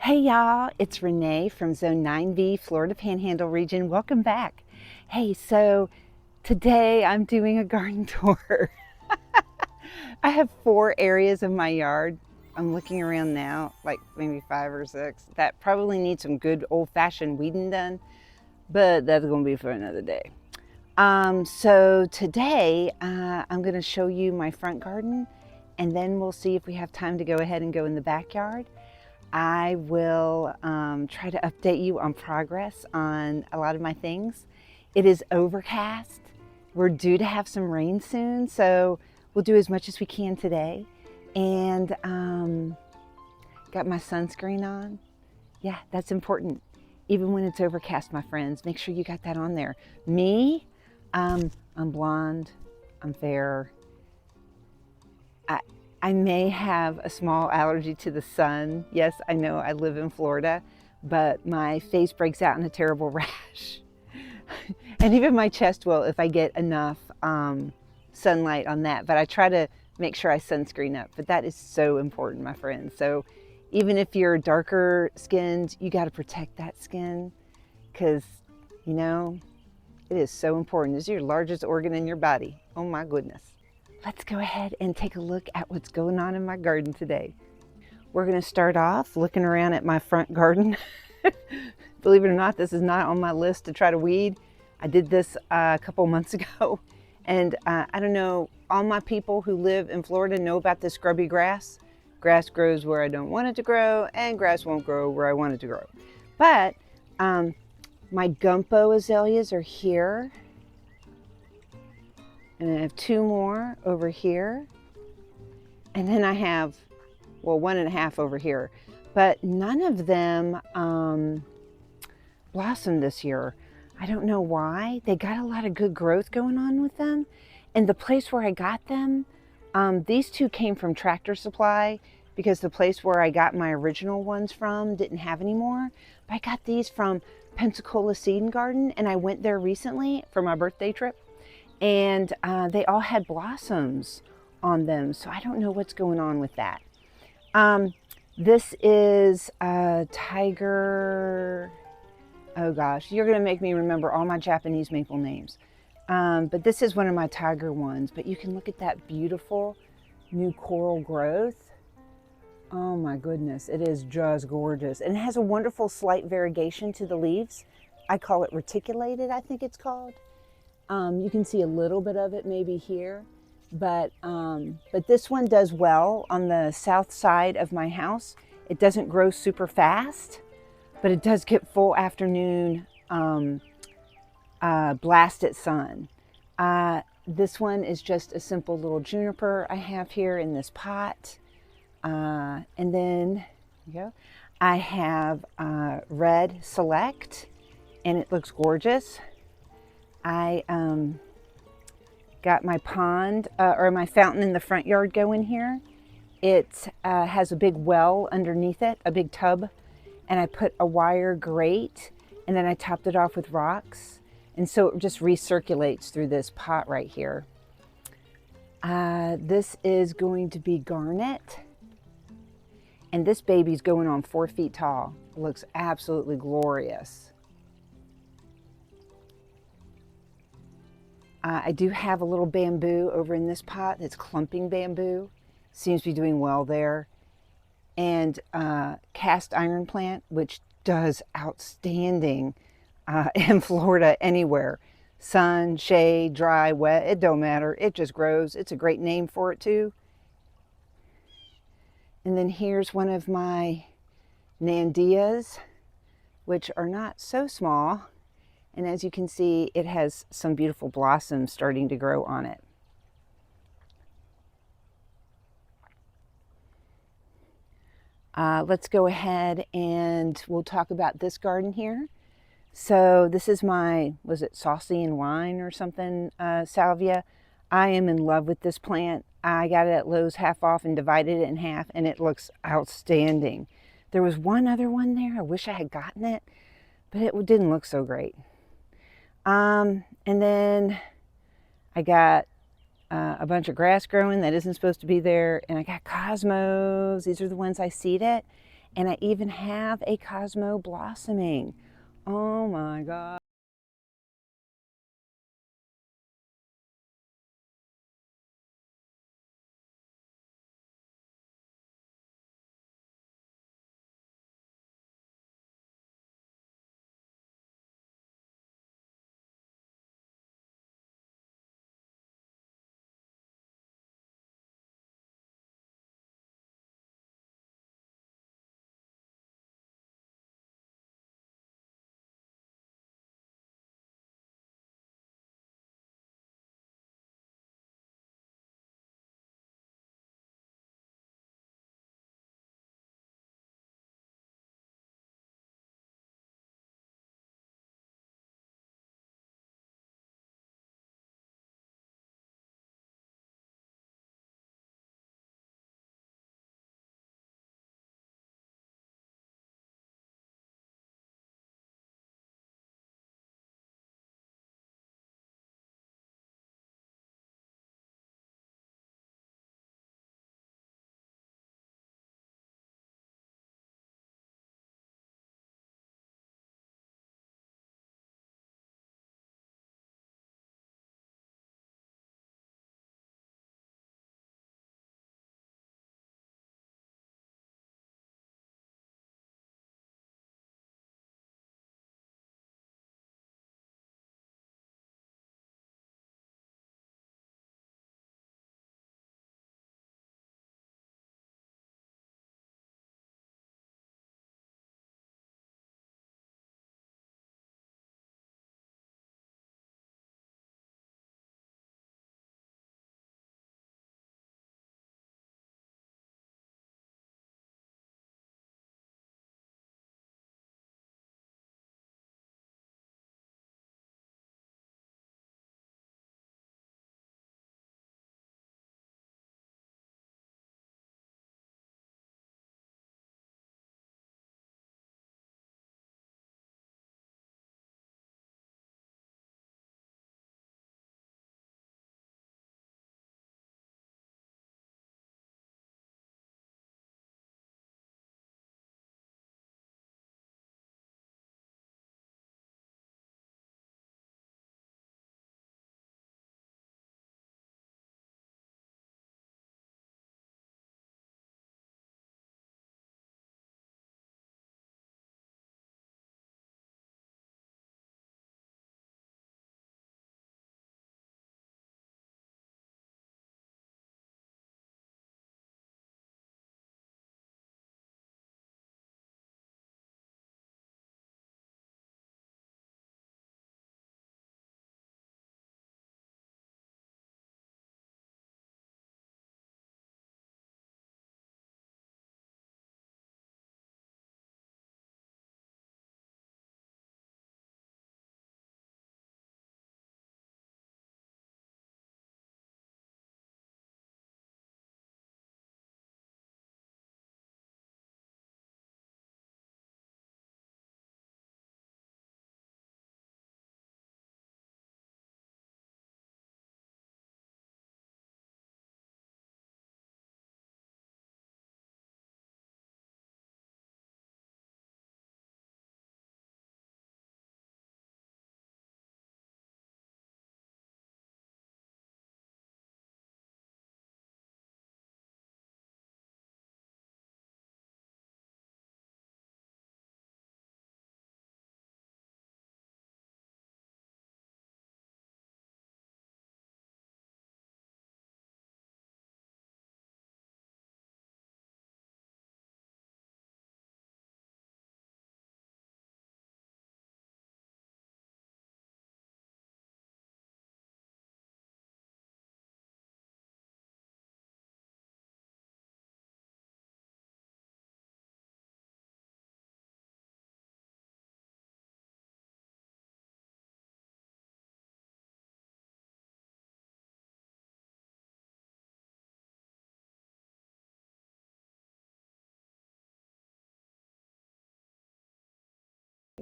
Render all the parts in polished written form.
Hey y'all, it's Renee from Zone 9B, Florida Panhandle region. Welcome back. Hey, so today I'm doing a garden tour. I have 4 areas of my yard. I'm looking around now, like maybe 5 or 6, that probably need some good old-fashioned weeding done, but that's gonna be for another day. So today I'm gonna show you my front garden, and then we'll see if we have time to go ahead and go in the backyard. I will try to update you on progress on a lot of my things. It is overcast. We're due to have some rain soon, so we'll do as much as we can today. And got my sunscreen on. Yeah, that's important. Even when it's overcast, my friends, make sure you got that on there. Me, I'm blonde, I'm fair. I may have a small allergy to the sun. Yes, I know I live in Florida, but my face breaks out in a terrible rash. And even my chest will if I get enough sunlight on that. But I try to make sure I sunscreen up. But that is so important, my friends. So even if you're darker skinned, you got to protect that skin because, you know, it is so important. It's your largest organ in your body. Oh my goodness. Let's go ahead and take a look at what's going on in my garden today. We're going to start off looking around at my front garden. Believe it or not, this is not on my list to try to weed. I did this a couple months ago. And I don't know, all my people who live in Florida know about this scrubby grass. Grass grows where I don't want it to grow, and grass won't grow where I want it to grow. But my gumbo azaleas are here. And I have 2 more over here. And then I have, well, 1.5 over here. But none of them blossomed this year. I don't know why. They got a lot of good growth going on with them. And the place where I got them, these 2 came from Tractor Supply because the place where I got my original ones from didn't have any more. But I got these from Pensacola Seed and Garden, and I went there recently for my birthday trip. And they all had blossoms on them, so I don't know what's going on with that. This is a tiger. Oh gosh, you're gonna make me remember all my Japanese maple names. But this is one of my tiger ones. But you can look at that beautiful new coral growth. Oh my goodness, it is just gorgeous. And it has a wonderful slight variegation to the leaves. I call it reticulated, I think it's called. You can see a little bit of it maybe here, but this one does well on the south side of my house. It doesn't grow super fast, but it does get full afternoon blasted sun. This one is just a simple little juniper I have here in this pot. And then, you go. I have Red Select, and it looks gorgeous. I got my pond or my fountain in the front yard going here. It has a big well underneath it, a big tub, and I put a wire grate, and then I topped it off with rocks, and so it just recirculates through this pot right here. This is going to be garnet, and this baby's going on 4 feet tall. It looks absolutely glorious. I do have a little bamboo over in this pot. It's clumping bamboo. Seems to be doing well there. And cast iron plant, which does outstanding in Florida anywhere. Sun, shade, dry, wet, it don't matter. It just grows. It's a great name for it too. And then here's one of my Nandias, which are not so small. And as you can see, it has some beautiful blossoms starting to grow on it. Let's go ahead and we'll talk about this garden here. So this is my, was it Saucy and Wine or something, salvia. I am in love with this plant. I got it at Lowe's half off and divided it in half, and it looks outstanding. There was one other one there. I wish I had gotten it, but it didn't look so great. And then I got a bunch of grass growing that isn't supposed to be there, and I got cosmos. These are the ones I seeded, And I even have a Cosmo blossoming. Oh my God.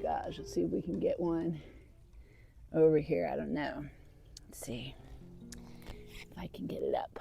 Gosh, let's see if we can get one over here. I don't know. Let's see if I can get it up.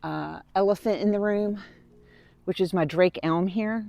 elephant in the room, which is my Drake elm here.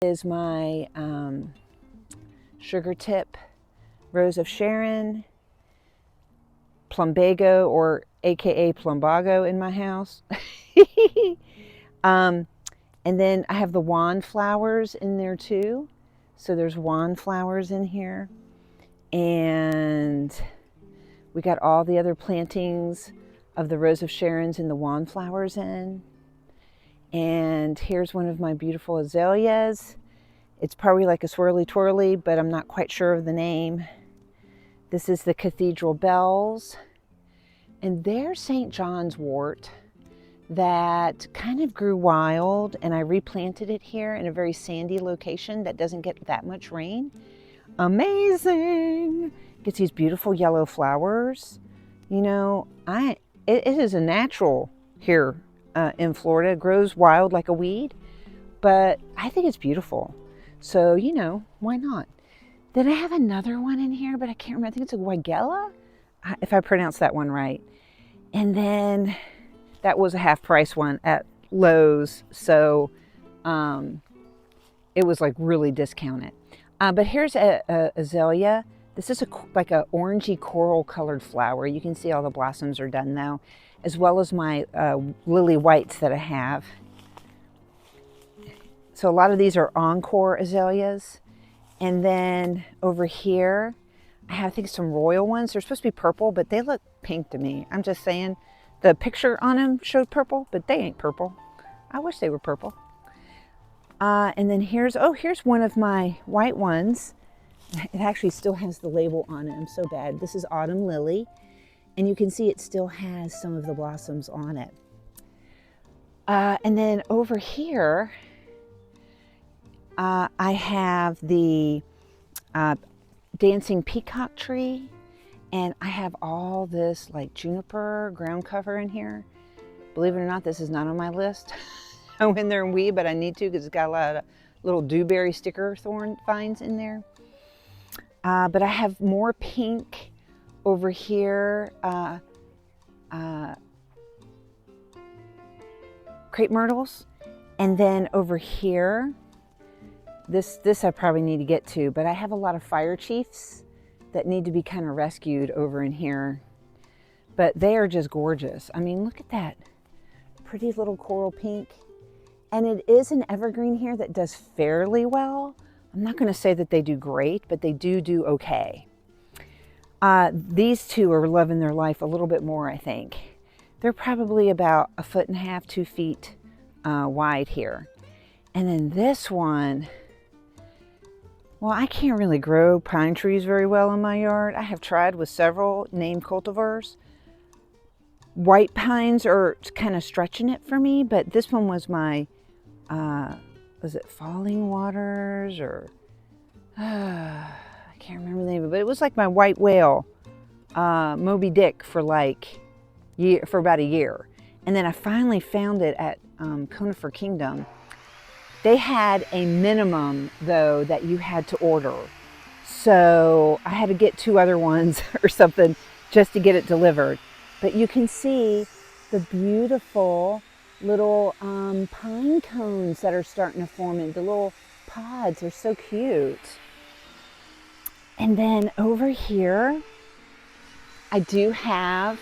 Is my sugar tip, Rose of Sharon, plumbago, or AKA plumbago in my house. um, And then I have the wand flowers in there too. So there's wand flowers in here. And we got all the other plantings of the Rose of Sharon's and the wand flowers in. And here's one of my beautiful azaleas. It's probably like a swirly twirly, but I'm not quite sure of the name. This is the Cathedral Bells. And there's St. John's wort that kind of grew wild, and I replanted it here in a very sandy location that doesn't get that much rain. Amazing! Gets these beautiful yellow flowers. You know, it is a natural here in Florida. It grows wild like a weed, but I think it's beautiful. So, you know, why not? Then I have another one in here, but I can't remember. I think it's a Weigela, if I pronounce that one right. And then that was a half price one at Lowe's, so it was like really discounted. But here's a azalea. This is like a orangey coral colored flower. You can see all the blossoms are done now, as well as my lily whites that I have. So a lot of these are encore azaleas. And then over here, I have, I think, some royal ones. They're supposed to be purple, but they look pink to me. I'm just saying. The picture on them showed purple, but they ain't purple. I wish they were purple. And then here's one of my white ones. It actually still has the label on it. I'm so bad. This is Autumn Lily. And you can see it still has some of the blossoms on it. And then over here, I have the dancing peacock tree. And I have all this like juniper ground cover in here. Believe it or not, this is not on my list. I went there and weed, but I need to because it's got a lot of little dewberry sticker thorn vines in there. But I have more pink over here. Crepe myrtles. And then over here, this I probably need to get to, but I have a lot of fire chiefs that need to be kind of rescued over in here. But they are just gorgeous. I mean, look at that pretty little coral pink. And it is an evergreen here that does fairly well. I'm not going to say that they do great, but they do okay. These two are loving their life a little bit more, I think. They're probably about 1.5 feet, 2 feet wide here. And then this one, well, I can't really grow pine trees very well in my yard. I have tried with several named cultivars. White pines are kind of stretching it for me, but this one was my, was it Falling Waters or, I can't remember the name of it, but it was like my white whale, Moby Dick for about a year. And then I finally found it at Conifer Kingdom. They had a minimum, though, that you had to order. So I had to get 2 other ones or something just to get it delivered. But you can see the beautiful little pine cones that are starting to form in the little pods. Are so cute. And then over here, I do have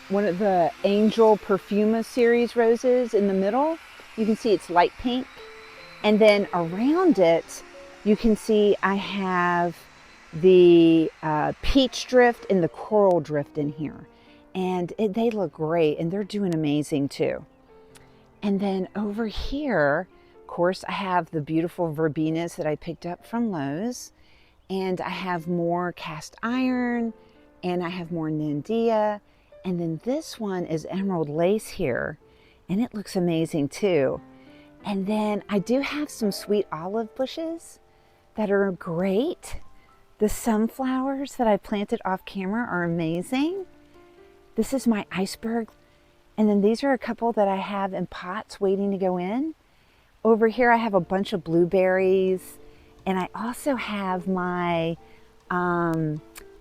one of the Angel Perfuma series roses in the middle. You can see it's light pink. And then around it, you can see I have the peach drift and the coral drift in here. And they look great, and they're doing amazing too. And then over here, of course, I have the beautiful verbenas that I picked up from Lowe's. And I have more cast iron, and I have more Nandia. And then this one is emerald lace here. And it looks amazing too. And then I do have some sweet olive bushes that are great. The sunflowers that I planted off camera are amazing. This is my iceberg. And then these are a couple that I have in pots waiting to go in. Over here I have a bunch of blueberries. And I also have my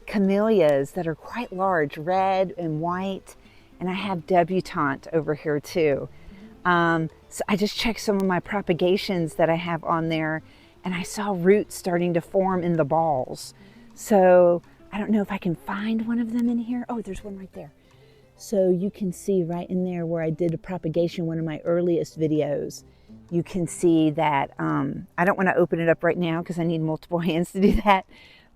camellias that are quite large, red and white. And I have debutante over here too. So I just checked some of my propagations that I have on there, and I saw roots starting to form in the balls. So I don't know if I can find one of them in here. Oh, there's one right there. So you can see right in there where I did a propagation, one of my earliest videos. you can see that I don't want to open it up right now because I need multiple hands to do that,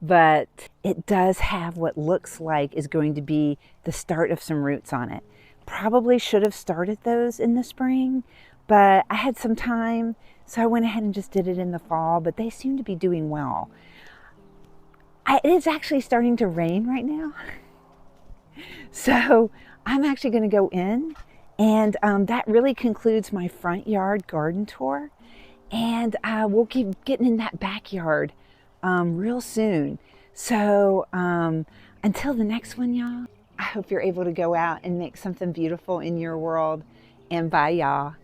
but it does have what looks like is going to be the start of some roots on it. Probably should have started those in the spring, but I had some time, so I went ahead and just did it in the fall, but they seem to be doing well. It is actually starting to rain right now. So I'm actually going to go in, and that really concludes my front yard garden tour. And we'll keep getting in that backyard real soon. So until the next one, y'all, I hope you're able to go out and make something beautiful in your world. And bye, y'all.